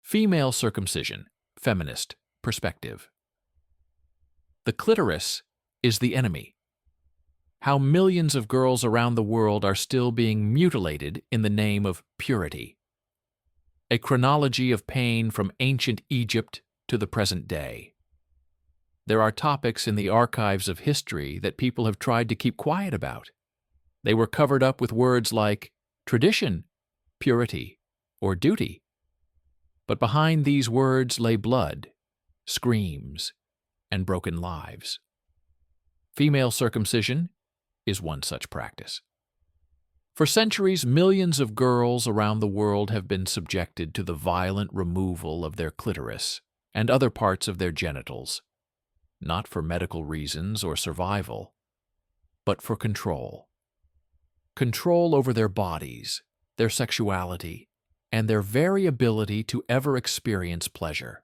Female circumcision, feminist perspective. The clitoris is the enemy. How millions of girls around the world are still being mutilated in the name of purity. A chronology of pain from ancient Egypt to the present day. There are topics in the archives of history that people have tried to keep quiet about. They were covered up with words like tradition, purity, or duty. But behind these words lay blood, screams, and broken lives. Female circumcision is one such practice. For centuries, millions of girls around the world have been subjected to the violent removal of their clitoris and other parts of their genitals, not for medical reasons or survival, but for control. Control over their bodies, their sexuality, and their very ability to ever experience pleasure.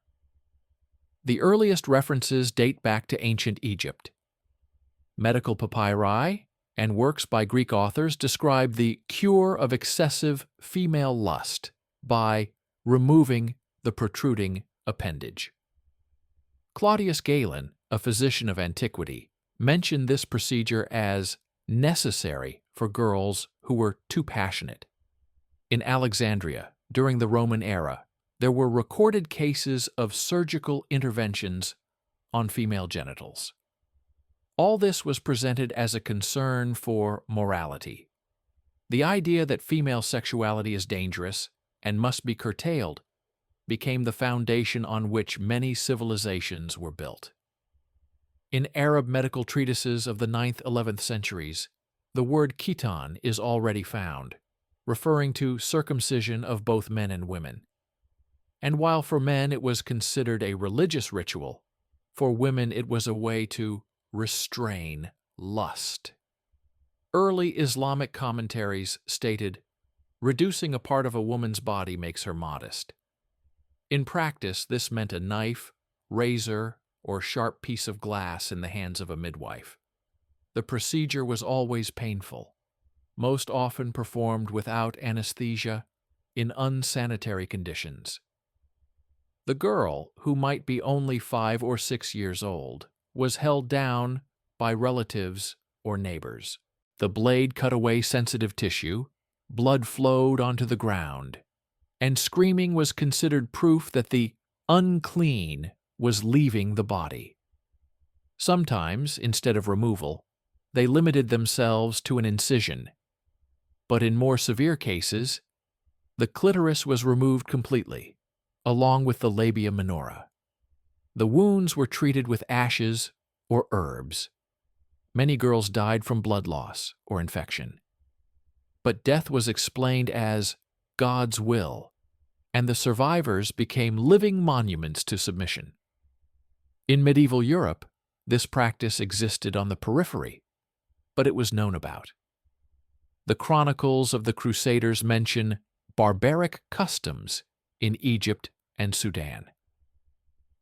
The earliest references date back to ancient Egypt. Medical papyri and works by Greek authors describe the cure of excessive female lust by removing the protruding appendage. Claudius Galen, a physician of antiquity, mentioned this procedure as necessary for girls who were too passionate. In Alexandria, during the Roman era, there were recorded cases of surgical interventions on female genitals. All this was presented as a concern for morality. The idea that female sexuality is dangerous and must be curtailed became the foundation on which many civilizations were built. In Arab medical treatises of the 9th–11th centuries, the word khitan is already found, referring to circumcision of both men and women. And while for men it was considered a religious ritual, for women it was a way to restrain lust. Early Islamic commentaries stated, reducing a part of a woman's body makes her modest. In practice, this meant a knife, razor, or sharp piece of glass in the hands of a midwife. The procedure was always painful, most often performed without anesthesia, in unsanitary conditions. The girl, who might be only 5 or 6 years old, was held down by relatives or neighbors. The blade cut away sensitive tissue, blood flowed onto the ground, and screaming was considered proof that the unclean was leaving the body. Sometimes, instead of removal, they limited themselves to an incision, but in more severe cases, the clitoris was removed completely, along with the labia minora. The wounds were treated with ashes or herbs. Many girls died from blood loss or infection. But death was explained as God's will, and the survivors became living monuments to submission. In medieval Europe, this practice existed on the periphery, but it was known about. The chronicles of the Crusaders mention barbaric customs in Egypt and Sudan.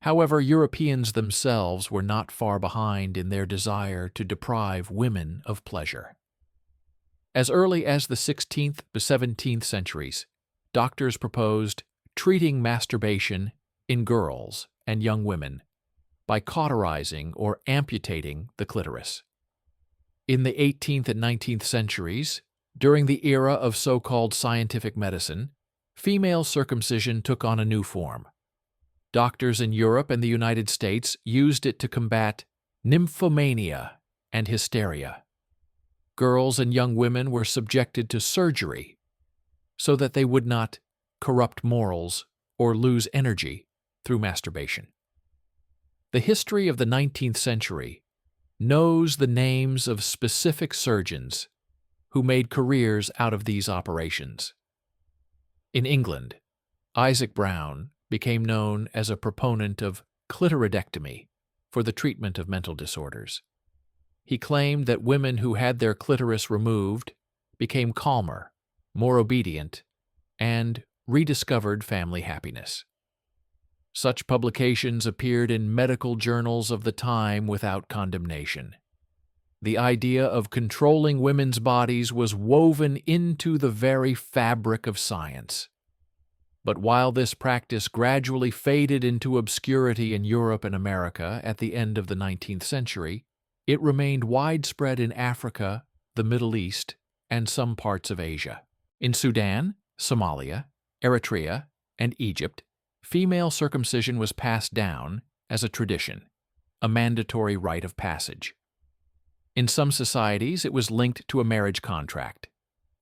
However, Europeans themselves were not far behind in their desire to deprive women of pleasure. As early as the 16th to 17th centuries, doctors proposed treating masturbation in girls and young women by cauterizing or amputating the clitoris. In the 18th and 19th centuries, during the era of so-called scientific medicine, female circumcision took on a new form. Doctors in Europe and the United States used it to combat nymphomania and hysteria. Girls and young women were subjected to surgery so that they would not corrupt morals or lose energy through masturbation. The history of the 19th century knows the names of specific surgeons who made careers out of these operations. In England, Isaac Brown became known as a proponent of clitoridectomy for the treatment of mental disorders. He claimed that women who had their clitoris removed became calmer, more obedient, and rediscovered family happiness. Such publications appeared in medical journals of the time without condemnation. The idea of controlling women's bodies was woven into the very fabric of science. But while this practice gradually faded into obscurity in Europe and America at the end of the 19th century, it remained widespread in Africa, the Middle East, and some parts of Asia. In Sudan, Somalia, Eritrea, and Egypt, female circumcision was passed down as a tradition, a mandatory rite of passage. In some societies, it was linked to a marriage contract.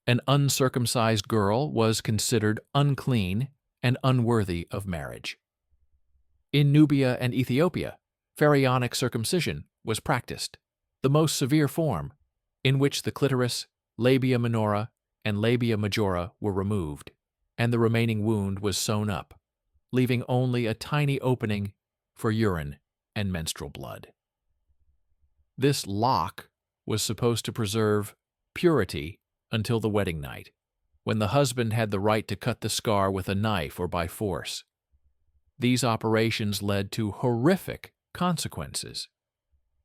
An uncircumcised girl was considered unclean and unworthy of marriage. In Nubia and Ethiopia, pharaonic circumcision was practiced, the most severe form, in which the clitoris, labia minora, and labia majora were removed, and the remaining wound was sewn up, leaving only a tiny opening for urine and menstrual blood. This lock was supposed to preserve purity until the wedding night, when the husband had the right to cut the scar with a knife or by force. These operations led to horrific consequences: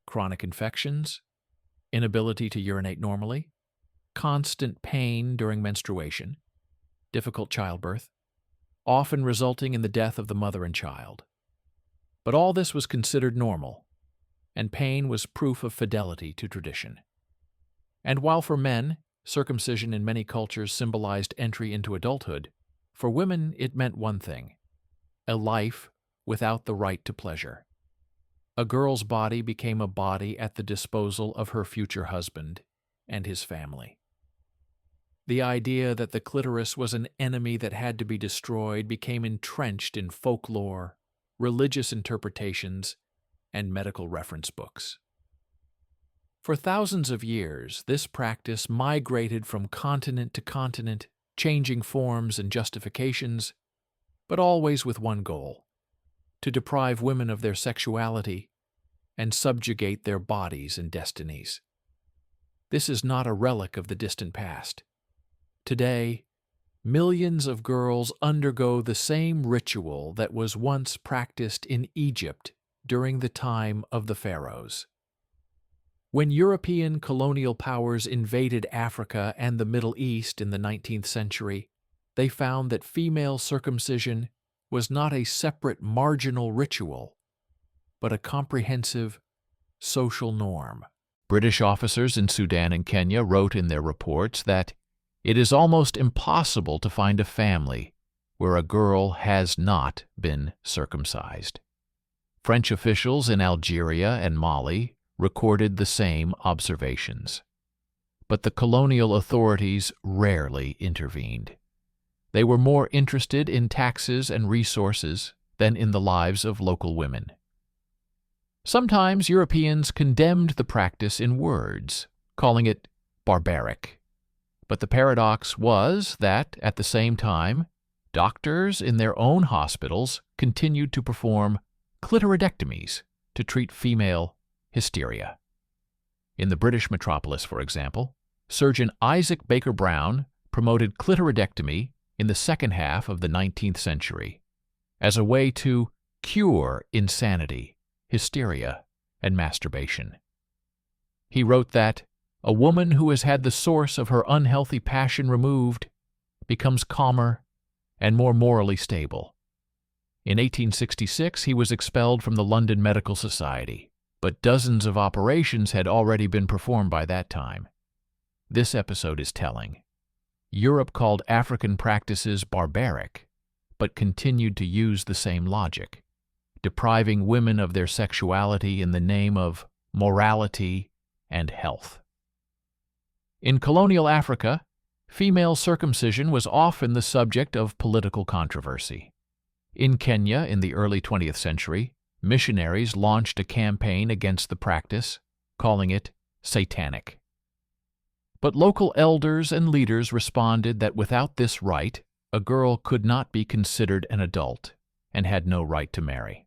chronic infections, inability to urinate normally, constant pain during menstruation, difficult childbirth, often resulting in the death of the mother and child. But all this was considered normal, and pain was proof of fidelity to tradition. And while for men, circumcision in many cultures symbolized entry into adulthood, for women it meant one thing: a life without the right to pleasure. A girl's body became a body at the disposal of her future husband and his family. The idea that the clitoris was an enemy that had to be destroyed became entrenched in folklore, religious interpretations, and medical reference books. For thousands of years, this practice migrated from continent to continent, changing forms and justifications, but always with one goal: to deprive women of their sexuality and subjugate their bodies and destinies. This is not a relic of the distant past. Today, millions of girls undergo the same ritual that was once practiced in Egypt during the time of the pharaohs. When European colonial powers invaded Africa and the Middle East in the 19th century, they found that female circumcision was not a separate marginal ritual, but a comprehensive social norm. British officers in Sudan and Kenya wrote in their reports that it is almost impossible to find a family where a girl has not been circumcised. French officials in Algeria and Mali recorded the same observations. But the colonial authorities rarely intervened. They were more interested in taxes and resources than in the lives of local women. Sometimes Europeans condemned the practice in words, calling it barbaric. But the paradox was that, at the same time, doctors in their own hospitals continued to perform clitoridectomies to treat female hysteria. In the British metropolis, for example, surgeon Isaac Baker Brown promoted clitoridectomy in the second half of the 19th century as a way to cure insanity, hysteria, and masturbation. He wrote that a woman who has had the source of her unhealthy passion removed becomes calmer and more morally stable. In 1866, he was expelled from the London Medical Society, but dozens of operations had already been performed by that time. This episode is telling. Europe called African practices barbaric, but continued to use the same logic, depriving women of their sexuality in the name of morality and health. In colonial Africa, female circumcision was often the subject of political controversy. In Kenya in the early 20th century, missionaries launched a campaign against the practice, calling it satanic. But local elders and leaders responded that without this rite, a girl could not be considered an adult and had no right to marry.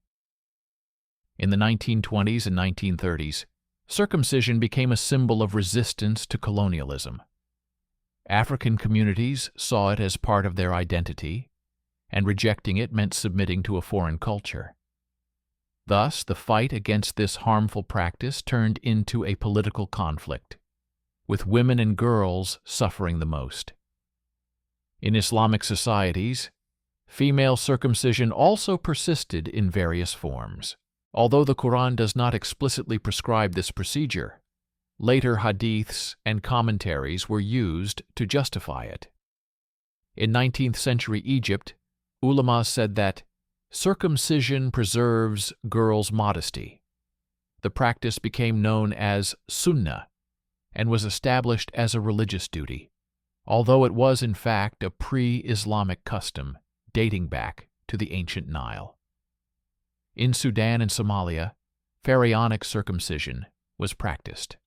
In the 1920s and 1930s, circumcision became a symbol of resistance to colonialism. African communities saw it as part of their identity, and rejecting it meant submitting to a foreign culture. Thus, the fight against this harmful practice turned into a political conflict, with women and girls suffering the most. In Islamic societies, Female circumcision also persisted in various forms. Although the Quran does not explicitly prescribe this procedure, later hadiths and commentaries were used to justify it. In 19th century Egypt, ulama said that circumcision preserves girls' modesty. The practice became known as sunnah and was established as a religious duty, although it was in fact a pre-Islamic custom dating back to the ancient Nile. In Sudan and Somalia, pharaonic circumcision was practiced,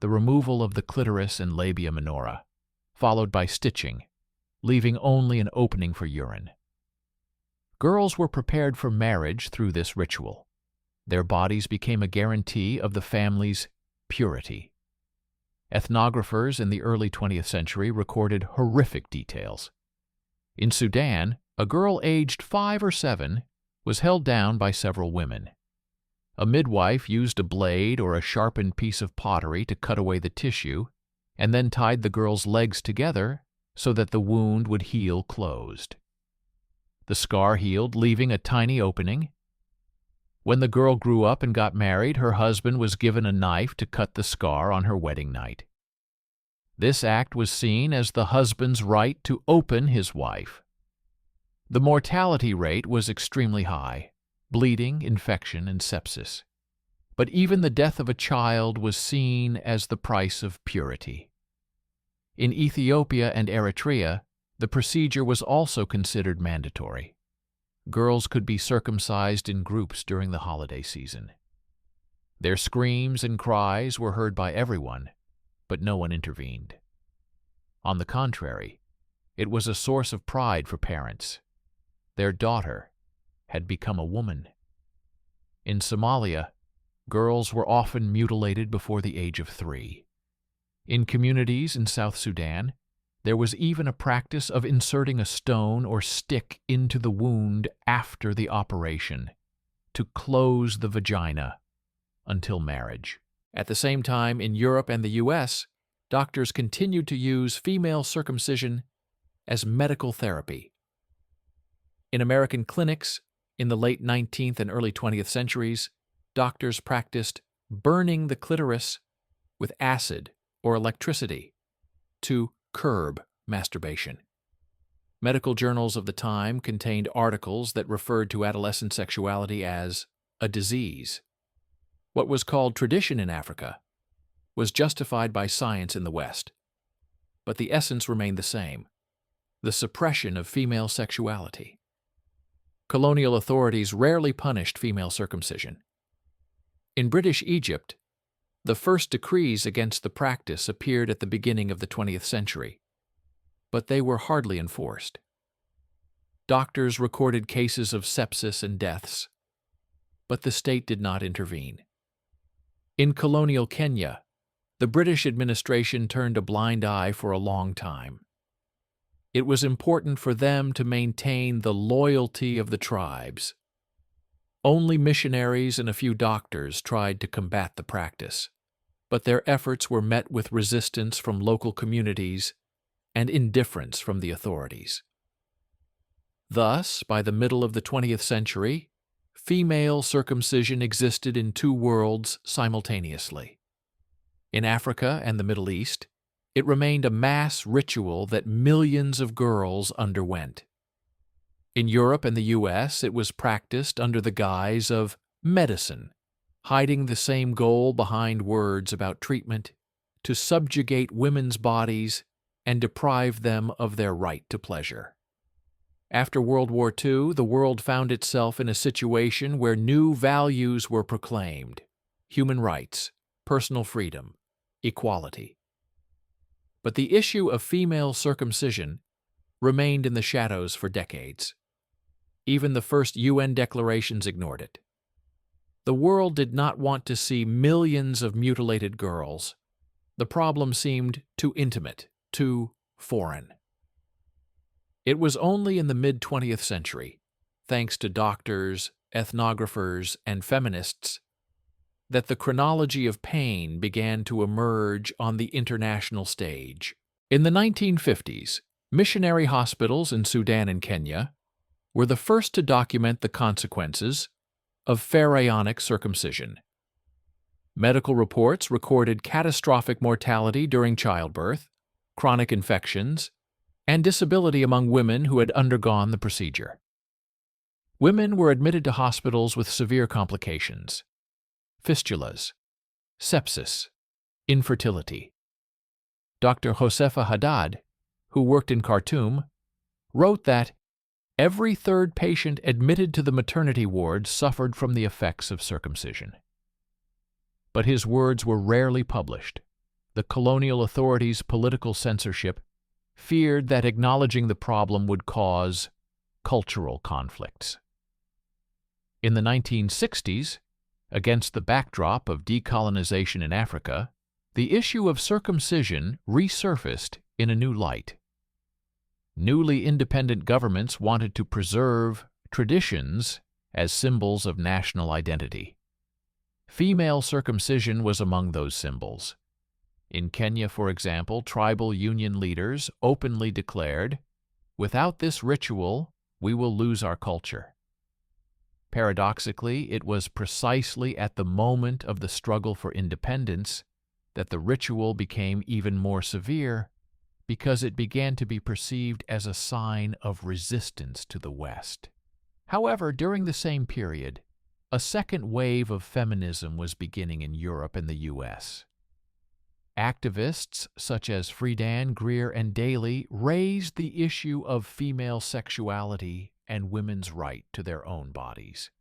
the removal of the clitoris and labia minora, followed by stitching, leaving only an opening for urine. Girls were prepared for marriage through this ritual. Their bodies became a guarantee of the family's purity. Ethnographers in the early 20th century recorded horrific details. In Sudan, a girl aged 5 or 7 was held down by several women. A midwife used a blade or a sharpened piece of pottery to cut away the tissue and then tied the girl's legs together so that the wound would heal closed. The scar healed, leaving a tiny opening. When the girl grew up and got married, her husband was given a knife to cut the scar on her wedding night. This act was seen as the husband's right to open his wife. The mortality rate was extremely high: bleeding, infection, and sepsis. But even the death of a child was seen as the price of purity. In Ethiopia and Eritrea, the procedure was also considered mandatory. Girls could be circumcised in groups during the holiday season. Their screams and cries were heard by everyone, but no one intervened. On the contrary, it was a source of pride for parents. Their daughter had become a woman. In Somalia, girls were often mutilated before the age of 3. In communities in South Sudan, there was even a practice of inserting a stone or stick into the wound after the operation to close the vagina until marriage. At the same time, in Europe and the U.S., doctors continued to use female circumcision as medical therapy. In American clinics, in the late 19th and early 20th centuries, doctors practiced burning the clitoris with acid or electricity to curb masturbation. Medical journals of the time contained articles that referred to adolescent sexuality as a disease. What was called tradition in Africa was justified by science in the West, but the essence remained the same: the suppression of female sexuality. Colonial authorities rarely punished female circumcision. In British Egypt, the first decrees against the practice appeared at the beginning of the 20th century, but they were hardly enforced. Doctors recorded cases of sepsis and deaths, but the state did not intervene. In colonial Kenya, the British administration turned a blind eye for a long time. It was important for them to maintain the loyalty of the tribes. Only missionaries and a few doctors tried to combat the practice, but their efforts were met with resistance from local communities and indifference from the authorities. Thus, by the middle of the 20th century, female circumcision existed in 2 worlds simultaneously. In Africa and the Middle East, it remained a mass ritual that millions of girls underwent. In Europe and the U.S., it was practiced under the guise of medicine, hiding the same goal behind words about treatment: to subjugate women's bodies and deprive them of their right to pleasure. After World War II, the world found itself in a situation where new values were proclaimed: human rights, personal freedom, equality. But the issue of female circumcision remained in the shadows for decades. Even the first UN declarations ignored it. The world did not want to see millions of mutilated girls. The problem seemed too intimate, too foreign. It was only in the mid-20th century, thanks to doctors, ethnographers, and feminists, that the chronology of pain began to emerge on the international stage. In the 1950s, missionary hospitals in Sudan and Kenya were the first to document the consequences of pharaonic circumcision. Medical reports recorded catastrophic mortality during childbirth, chronic infections, and disability among women who had undergone the procedure. Women were admitted to hospitals with severe complications: fistulas, sepsis, infertility. Dr. Josefa Haddad, who worked in Khartoum, wrote that every third patient admitted to the maternity ward suffered from the effects of circumcision. But his words were rarely published. The colonial authorities' political censorship feared that acknowledging the problem would cause cultural conflicts. In the 1960s, against the backdrop of decolonization in Africa, the issue of circumcision resurfaced in a new light. Newly independent governments wanted to preserve traditions as symbols of national identity. Female circumcision was among those symbols. In Kenya, for example, tribal union leaders openly declared, "Without this ritual, we will lose our culture." Paradoxically, it was precisely at the moment of the struggle for independence that the ritual became even more severe, because it began to be perceived as a sign of resistance to the West. However, during the same period, a second wave of feminism was beginning in Europe and the U.S. Activists such as Friedan, Greer, and Daly raised the issue of female sexuality and women's right to their own bodies.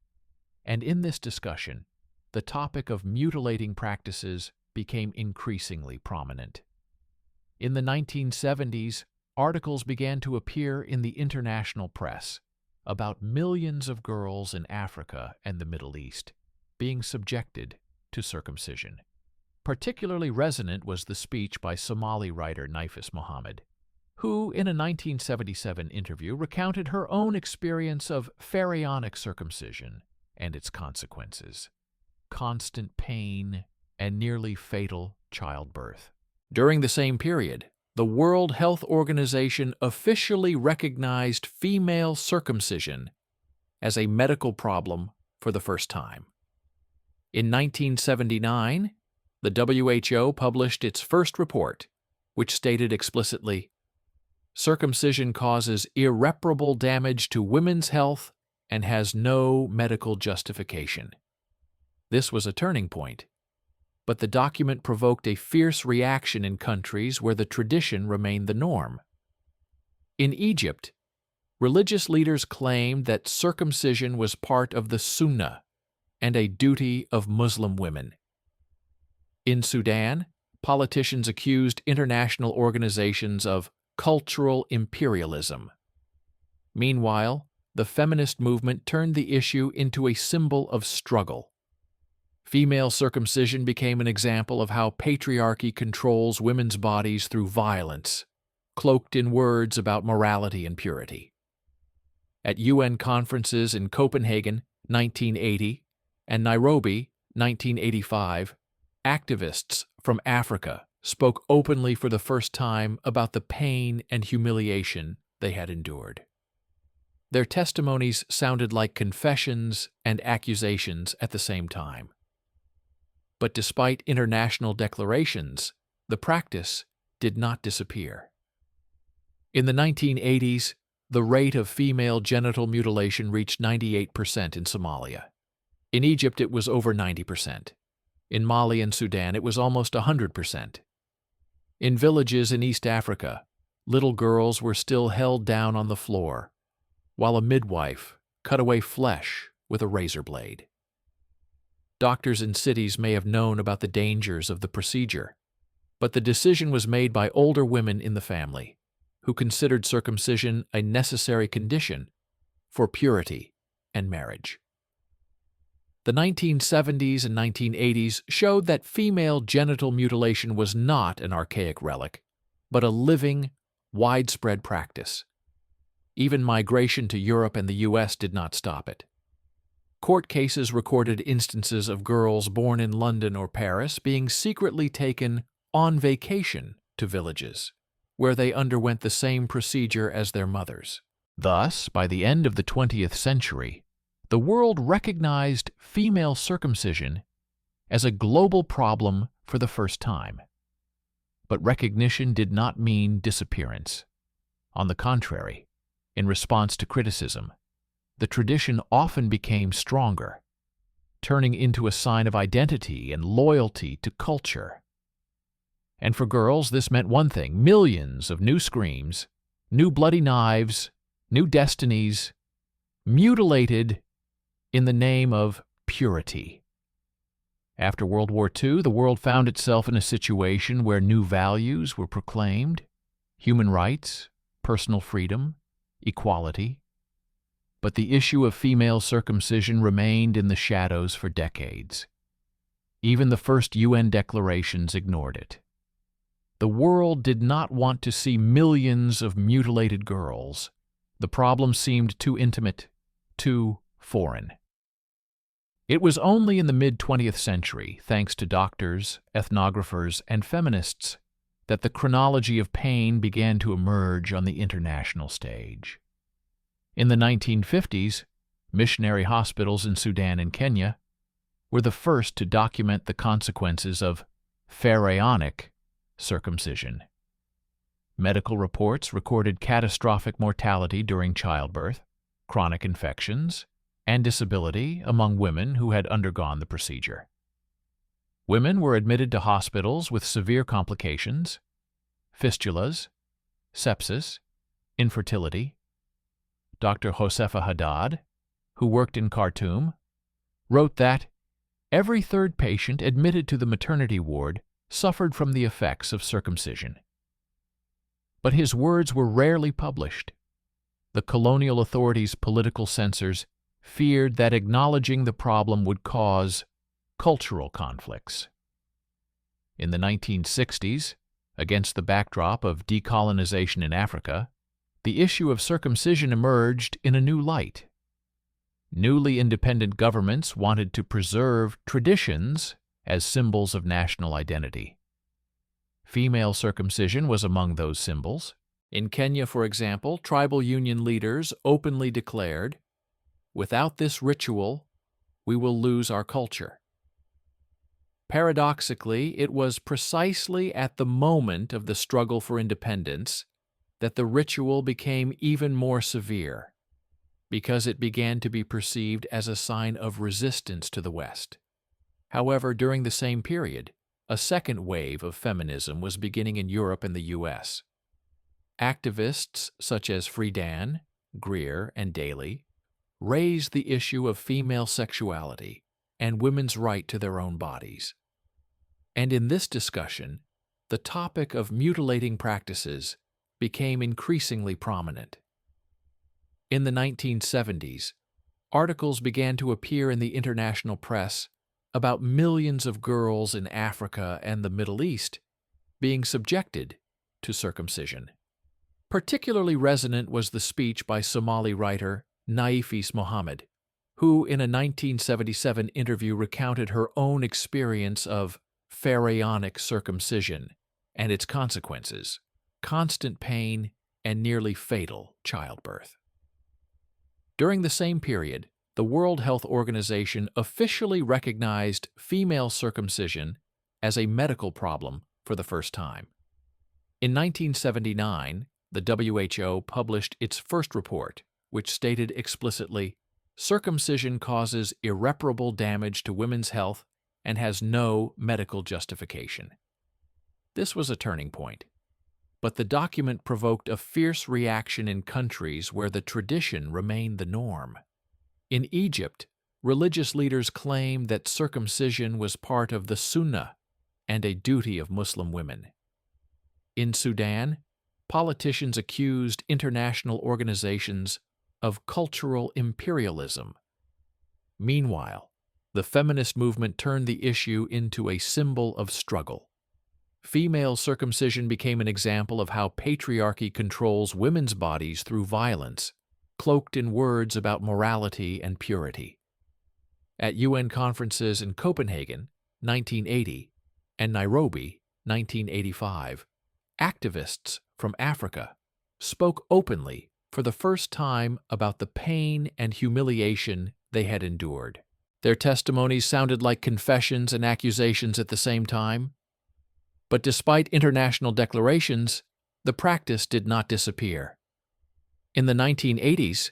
And in this discussion, the topic of mutilating practices became increasingly prominent. In the 1970s, articles began to appear in the international press about millions of girls in Africa and the Middle East being subjected to circumcision. Particularly resonant was the speech by Somali writer Naifis Mohammed, who, in a 1977 interview, recounted her own experience of pharaonic circumcision and its consequences: constant pain and nearly fatal childbirth. During the same period, the World Health Organization officially recognized female circumcision as a medical problem for the first time. In 1979, the WHO published its first report, which stated explicitly, "Circumcision causes irreparable damage to women's health and has no medical justification." This was a turning point, but the document provoked a fierce reaction in countries where the tradition remained the norm. In Egypt, religious leaders claimed that circumcision was part of the Sunnah and a duty of Muslim women. In Sudan, politicians accused international organizations of cultural imperialism. Meanwhile, the feminist movement turned the issue into a symbol of struggle. Female circumcision became an example of how patriarchy controls women's bodies through violence, cloaked in words about morality and purity. At UN conferences in Copenhagen, 1980, and Nairobi, 1985, activists from Africa spoke openly for the first time about the pain and humiliation they had endured. Their testimonies sounded like confessions and accusations at the same time. But despite international declarations, the practice did not disappear. In the 1980s, the rate of female genital mutilation reached 98% in Somalia. In Egypt, it was over 90%. In Mali and Sudan, it was almost 100%. In villages in East Africa, little girls were still held down on the floor, while a midwife cut away flesh with a razor blade. Doctors in cities may have known about the dangers of the procedure, but the decision was made by older women in the family, who considered circumcision a necessary condition for purity and marriage. The 1970s and 1980s showed that female genital mutilation was not an archaic relic, but a living, widespread practice. Even migration to Europe and the U.S. did not stop it. Court cases recorded instances of girls born in London or Paris being secretly taken on vacation to villages, where they underwent the same procedure as their mothers. Thus, by the end of the 20th century, the world recognized female circumcision as a global problem for the first time. But recognition did not mean disappearance. On the contrary, in response to criticism, the tradition often became stronger, turning into a sign of identity and loyalty to culture. And for girls, this meant one thing: millions of new screams, new bloody knives, new destinies, mutilated in the name of purity. After World War II, the world found itself in a situation where new values were proclaimed: human rights, personal freedom, equality. But the issue of female circumcision remained in the shadows for decades. Even the first UN declarations ignored it. The world did not want to see millions of mutilated girls. The problem seemed too intimate, too foreign. It was only in the mid-20th century, thanks to doctors, ethnographers, and feminists, that the chronology of pain began to emerge on the international stage. In the 1950s, missionary hospitals in Sudan and Kenya were the first to document the consequences of pharaonic circumcision. Medical reports recorded catastrophic mortality during childbirth, chronic infections, and disability among women who had undergone the procedure. Women were admitted to hospitals with severe complications, fistulas, sepsis, infertility. Dr. Josefa Haddad, who worked in Khartoum, wrote that every third patient admitted to the maternity ward suffered from the effects of circumcision. But his words were rarely published. The colonial authorities' political censors feared that acknowledging the problem would cause cultural conflicts. In the 1960s, against the backdrop of decolonization in Africa, the issue of circumcision emerged in a new light. Newly independent governments wanted to preserve traditions as symbols of national identity. Female circumcision was among those symbols. In Kenya, for example, tribal union leaders openly declared, "Without this ritual, we will lose our culture." Paradoxically, it was precisely at the moment of the struggle for independence that the ritual became even more severe, because it began to be perceived as a sign of resistance to the West. However, during the same period, a second wave of feminism was beginning in Europe and the U.S. Activists such as Friedan, Greer, and Daly raised the issue of female sexuality and women's right to their own bodies. And in this discussion, the topic of mutilating practices became increasingly prominent. In the 1970s, articles began to appear in the international press about millions of girls in Africa and the Middle East being subjected to circumcision. Particularly resonant was the speech by Somali writer Naifis Mohammed, who in a 1977 interview recounted her own experience of pharaonic circumcision and its consequences: constant pain and nearly fatal childbirth. During the same period, the World Health Organization officially recognized female circumcision as a medical problem for the first time. In 1979, the WHO published its first report, which stated explicitly, "Circumcision causes irreparable damage to women's health and has no medical justification." This was a turning point, but the document provoked a fierce reaction in countries where the tradition remained the norm. In Egypt, religious leaders claimed that circumcision was part of the Sunnah and a duty of Muslim women. In Sudan, politicians accused international organizations of cultural imperialism. Meanwhile, the feminist movement turned the issue into a symbol of struggle. Female circumcision became an example of how patriarchy controls women's bodies through violence, cloaked in words about morality and purity. At UN conferences in Copenhagen, 1980, and Nairobi, 1985, activists from Africa spoke openly for the first time about the pain and humiliation they had endured. Their testimonies sounded like confessions and accusations at the same time. But despite international declarations, the practice did not disappear. In the 1980s,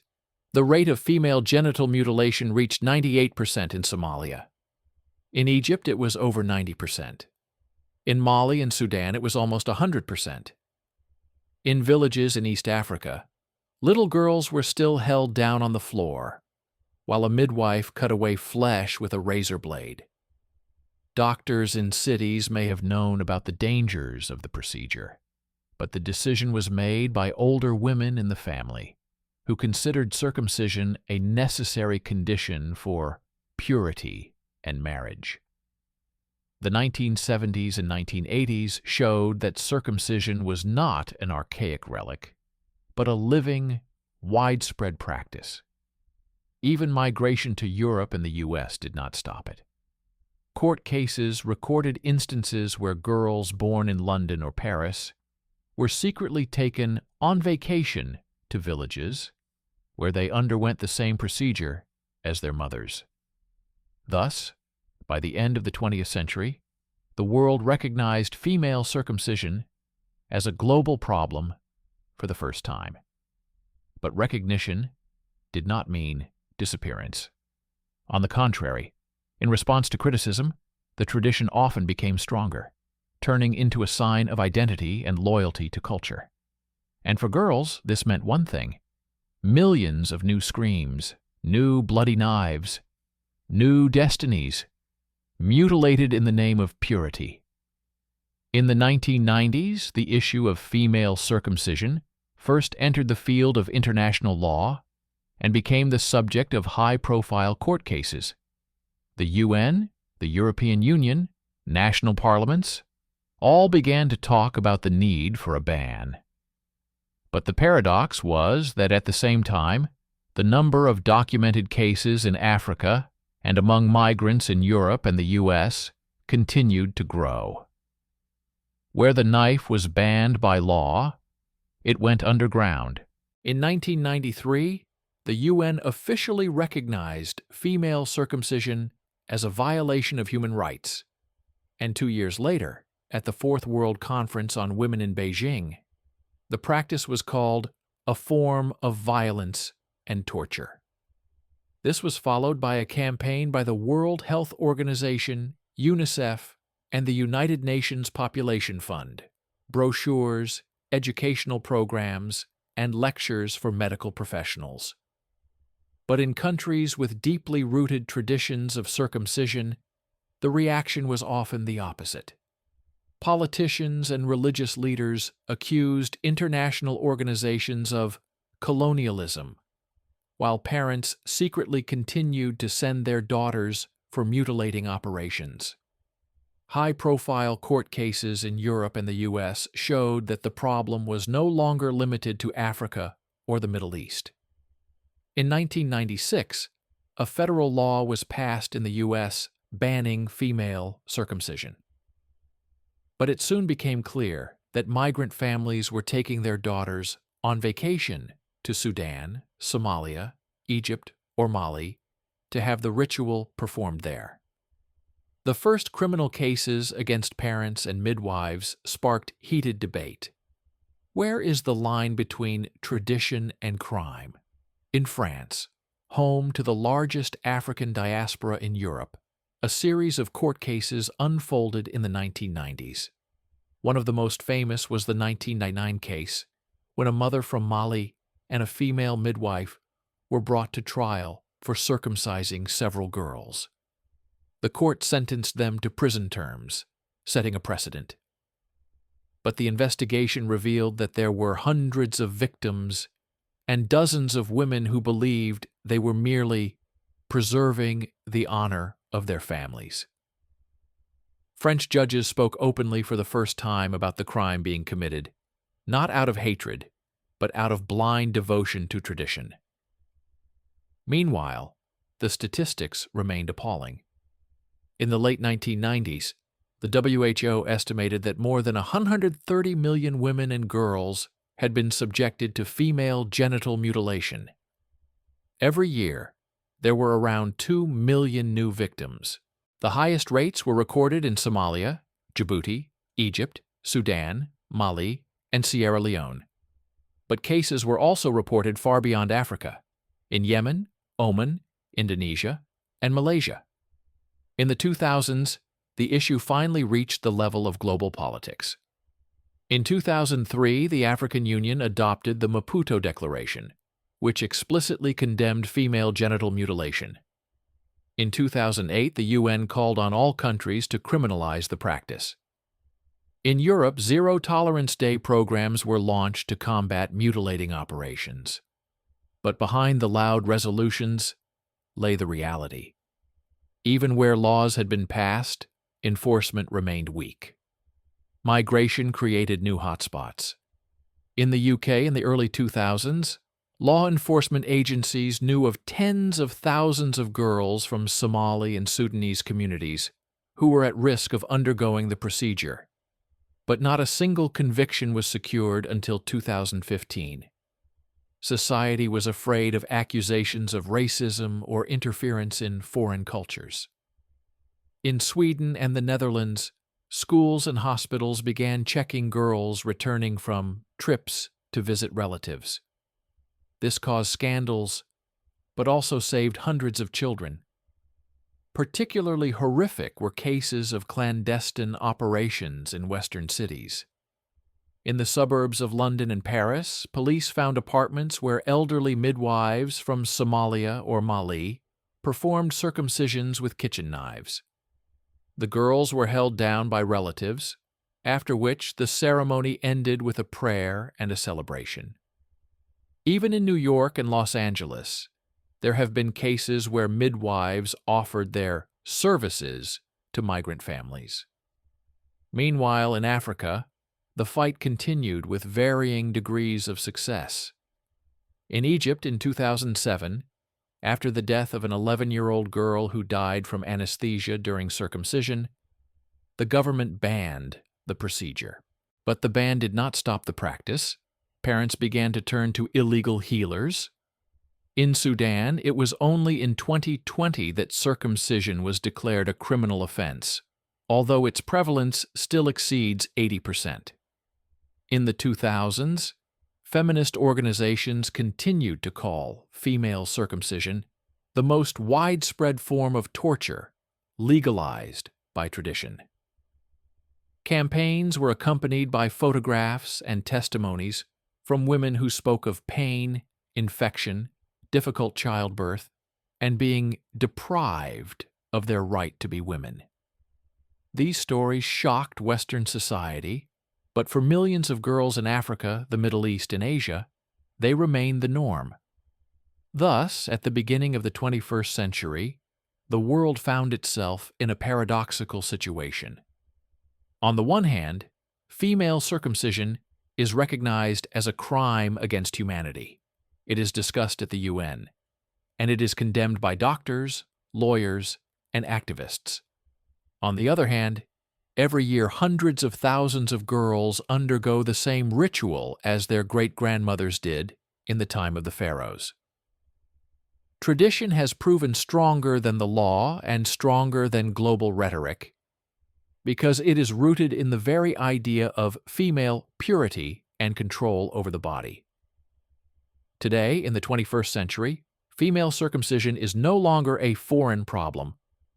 the rate of female genital mutilation reached 98% in Somalia. In Egypt, it was over 90%. In Mali and Sudan, it was almost 100%. In villages in East Africa, little girls were still held down on the floor, while a midwife cut away flesh with a razor blade. Doctors in cities may have known about the dangers of the procedure, but the decision was made by older women in the family, who considered circumcision a necessary condition for purity and marriage. The 1970s and 1980s showed that circumcision was not an archaic relic, but a living, widespread practice. Even migration to Europe and the U.S. did not stop it. Court cases recorded instances where girls born in London or Paris were secretly taken on vacation to villages where they underwent the same procedure as their mothers. Thus, by the end of the 20th century, the world recognized female circumcision as a global problem for the first time. But recognition did not mean disappearance. On the contrary, in response to criticism, the tradition often became stronger, turning into a sign of identity and loyalty to culture. And for girls, this meant one thing: millions of new screams, new bloody knives, new destinies, mutilated in the name of purity. In the 1990s, the issue of female circumcision first entered the field of international law and became the subject of high-profile court cases. The UN, the European Union, national parliaments, all began to talk about the need for a ban. But the paradox was that at the same time, the number of documented cases in Africa and among migrants in Europe and the U.S. continued to grow. Where the knife was banned by law, it went underground. In 1993, the UN officially recognized female circumcision as a violation of human rights, and 2 years later, at the Fourth World Conference on Women in Beijing, the practice was called a form of violence and torture. This was followed by a campaign by the World Health Organization, UNICEF, and the United Nations Population Fund, brochures, educational programs, and lectures for medical professionals. But in countries with deeply rooted traditions of circumcision, the reaction was often the opposite. Politicians and religious leaders accused international organizations of colonialism, while parents secretly continued to send their daughters for mutilating operations. High-profile court cases in Europe and the U.S. showed that the problem was no longer limited to Africa or the Middle East. In 1996, a federal law was passed in the U.S. banning female circumcision. But it soon became clear that migrant families were taking their daughters on vacation to Sudan, Somalia, Egypt, or Mali to have the ritual performed there. The first criminal cases against parents and midwives sparked heated debate. Where is the line between tradition and crime? In France, home to the largest African diaspora in Europe, a series of court cases unfolded in the 1990s. One of the most famous was the 1999 case, when a mother from Mali and a female midwife were brought to trial for circumcising several girls. The court sentenced them to prison terms, setting a precedent. But the investigation revealed that there were hundreds of victims and dozens of women who believed they were merely preserving the honor of their families. French judges spoke openly for the first time about the crime being committed, not out of hatred, but out of blind devotion to tradition. Meanwhile, the statistics remained appalling. In the late 1990s, the WHO estimated that more than 130 million women and girls had been subjected to female genital mutilation. Every year, there were around 2 million new victims. The highest rates were recorded in Somalia, Djibouti, Egypt, Sudan, Mali, and Sierra Leone. But cases were also reported far beyond Africa, in Yemen, Oman, Indonesia, and Malaysia. In the 2000s, the issue finally reached the level of global politics. In 2003, the African Union adopted the Maputo Declaration, which explicitly condemned female genital mutilation. In 2008, the UN called on all countries to criminalize the practice. In Europe, zero-tolerance day programs were launched to combat mutilating operations. But behind the loud resolutions lay the reality. Even where laws had been passed, enforcement remained weak. Migration created new hotspots. In the UK in the early 2000s, law enforcement agencies knew of tens of thousands of girls from Somali and Sudanese communities who were at risk of undergoing the procedure. But not a single conviction was secured until 2015. Society was afraid of accusations of racism or interference in foreign cultures. In Sweden and the Netherlands, schools and hospitals began checking girls returning from trips to visit relatives. This caused scandals, but also saved hundreds of children. Particularly horrific were cases of clandestine operations in Western cities. In the suburbs of London and Paris, police found apartments where elderly midwives from Somalia or Mali performed circumcisions with kitchen knives. The girls were held down by relatives, after which the ceremony ended with a prayer and a celebration. Even in New York and Los Angeles, there have been cases where midwives offered their services to migrant families. Meanwhile, in Africa, the fight continued with varying degrees of success. In Egypt in 2007, after the death of an 11-year-old girl who died from anesthesia during circumcision, the government banned the procedure. But the ban did not stop the practice. Parents began to turn to illegal healers. In Sudan, it was only in 2020 that circumcision was declared a criminal offense, although its prevalence still exceeds 80%. In the 2000s, feminist organizations continued to call female circumcision the most widespread form of torture legalized by tradition. Campaigns were accompanied by photographs and testimonies from women who spoke of pain, infection, difficult childbirth, and being deprived of their right to be women. These stories shocked Western society, but for millions of girls in Africa, the Middle East, and Asia, they remained the norm. Thus, at the beginning of the 21st century, the world found itself in a paradoxical situation. On the one hand, female circumcision is recognized as a crime against humanity. It is discussed at the UN, and it is condemned by doctors, lawyers, and activists. On the other hand, every year hundreds of thousands of girls undergo the same ritual as their great-grandmothers did in the time of the pharaohs. Tradition has proven stronger than the law and stronger than global rhetoric, because it is rooted in the very idea of female purity and control over the body. Today, in the 21st century, female circumcision is no longer a foreign problem,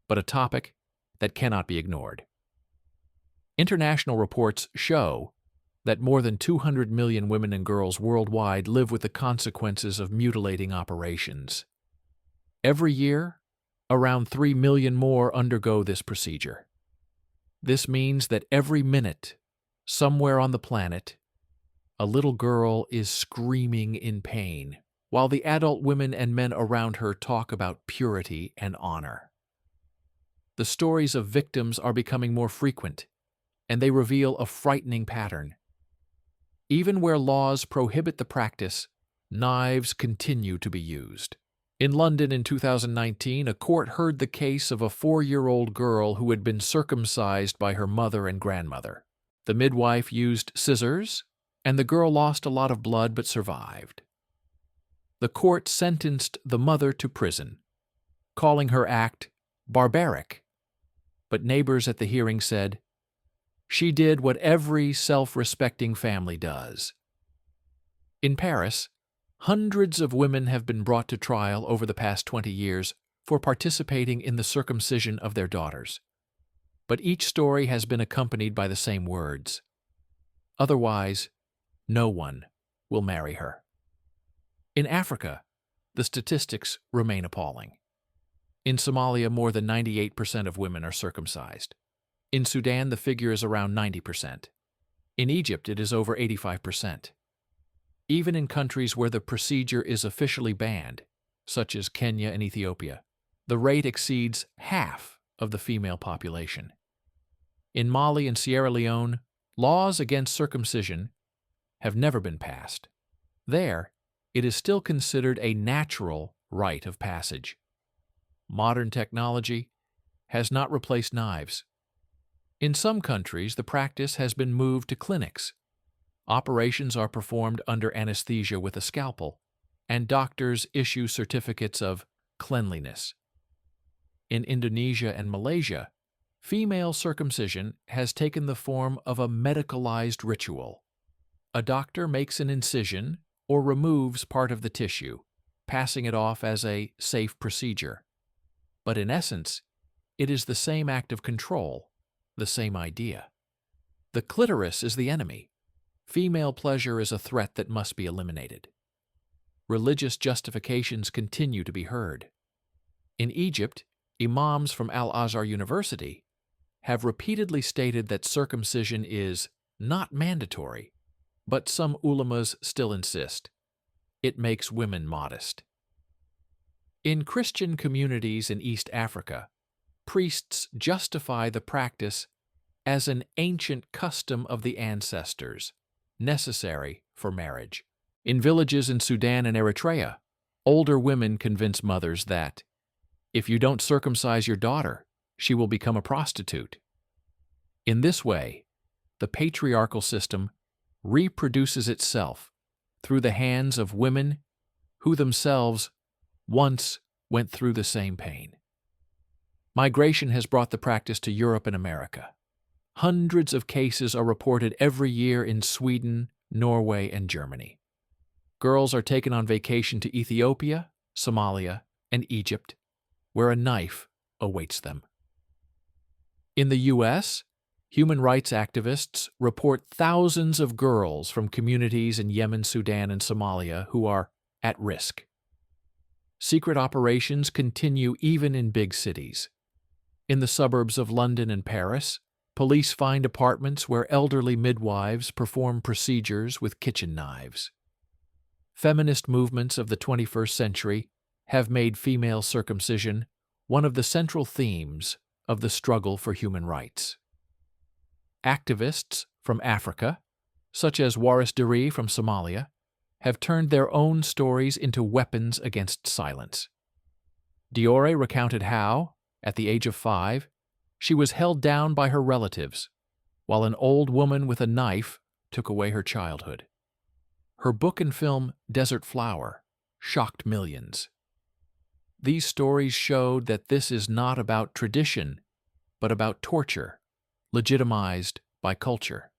but a topic that cannot be ignored. International reports show that more than 200 million women and girls worldwide live with the consequences of mutilating operations. Every year, around 3 million more undergo this procedure. This means that every minute, somewhere on the planet, a little girl is screaming in pain, while the adult women and men around her talk about purity and honor. The stories of victims are becoming more frequent, and they reveal a frightening pattern. Even where laws prohibit the practice, knives continue to be used. In London in 2019, a court heard the case of a 4-year-old girl who had been circumcised by her mother and grandmother. The midwife used scissors, and the girl lost a lot of blood but survived. The court sentenced the mother to prison, calling her act barbaric, but neighbors at the hearing said, "She did what every self-respecting family does." In Paris, hundreds of women have been brought to trial over the past 20 years for participating in the circumcision of their daughters. But each story has been accompanied by the same words: "Otherwise, no one will marry her." In Africa, the statistics remain appalling. In Somalia, more than 98% of women are circumcised. In Sudan, the figure is around 90%. In Egypt, it is over 85%. Even in countries where the procedure is officially banned, such as Kenya and Ethiopia, the rate exceeds half of the female population. In Mali and Sierra Leone, laws against circumcision have never been passed. There, it is still considered a natural rite of passage. Modern technology has not replaced knives. In some countries, the practice has been moved to clinics. Operations are performed under anesthesia with a scalpel, and doctors issue certificates of cleanliness. In Indonesia and Malaysia, female circumcision has taken the form of a medicalized ritual. A doctor makes an incision or removes part of the tissue, passing it off as a safe procedure. But in essence, it is the same act of control, the same idea. The clitoris is the enemy. Female pleasure is a threat that must be eliminated. Religious justifications continue to be heard. In Egypt, imams from Al-Azhar University have repeatedly stated that circumcision is not mandatory, but some ulamas still insist. It makes women modest. In Christian communities in East Africa, priests justify the practice as an ancient custom of the ancestors, necessary for marriage. In villages in Sudan and Eritrea, older women convince mothers that, if you don't circumcise your daughter, she will become a prostitute. In this way, the patriarchal system reproduces itself through the hands of women who themselves once went through the same pain. Migration has brought the practice to Europe and America. Hundreds of cases are reported every year in Sweden, Norway, and Germany. Girls are taken on vacation to Ethiopia, Somalia, and Egypt, where a knife awaits them. In the U.S., human rights activists report thousands of girls from communities in Yemen, Sudan, and Somalia who are at risk. Secret operations continue even in big cities. In the suburbs of London and Paris, police find apartments where elderly midwives perform procedures with kitchen knives. Feminist movements of the 21st century have made female circumcision one of the central themes of the struggle for human rights. Activists from Africa, such as Waris Dirie from Somalia, have turned their own stories into weapons against silence. Diore recounted how, at the age of 5, she was held down by her relatives, while an old woman with a knife took away her childhood. Her book and film, Desert Flower, shocked millions. These stories showed that this is not about tradition, but about torture, legitimized by culture.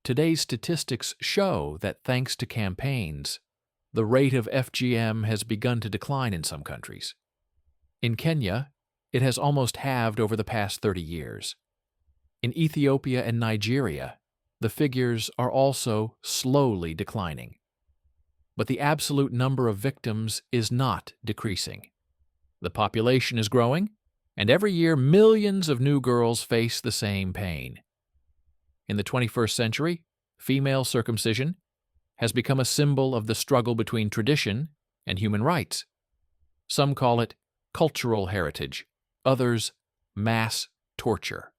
Today's statistics show that thanks to campaigns, the rate of FGM has begun to decline in some countries. In Kenya, it has almost halved over the past 30 years. In Ethiopia and Nigeria, the figures are also slowly declining. But the absolute number of victims is not decreasing. The population is growing, and every year millions of new girls face the same pain. In the 21st century, female circumcision has become a symbol of the struggle between tradition and human rights. Some call it cultural heritage, others mass torture.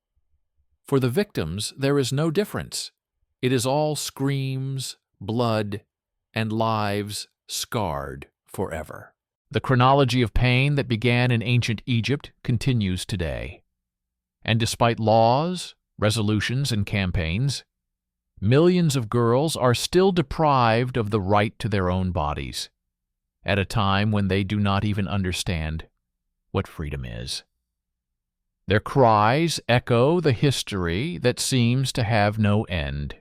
For the victims, there is no difference. It is all screams, blood, and lives scarred forever. The chronology of pain that began in ancient Egypt continues today. And despite laws, resolutions, and campaigns, Millions of girls are still deprived of the right to their own bodies, at a time when they do not even understand what freedom is. Their cries echo the history that seems to have no end.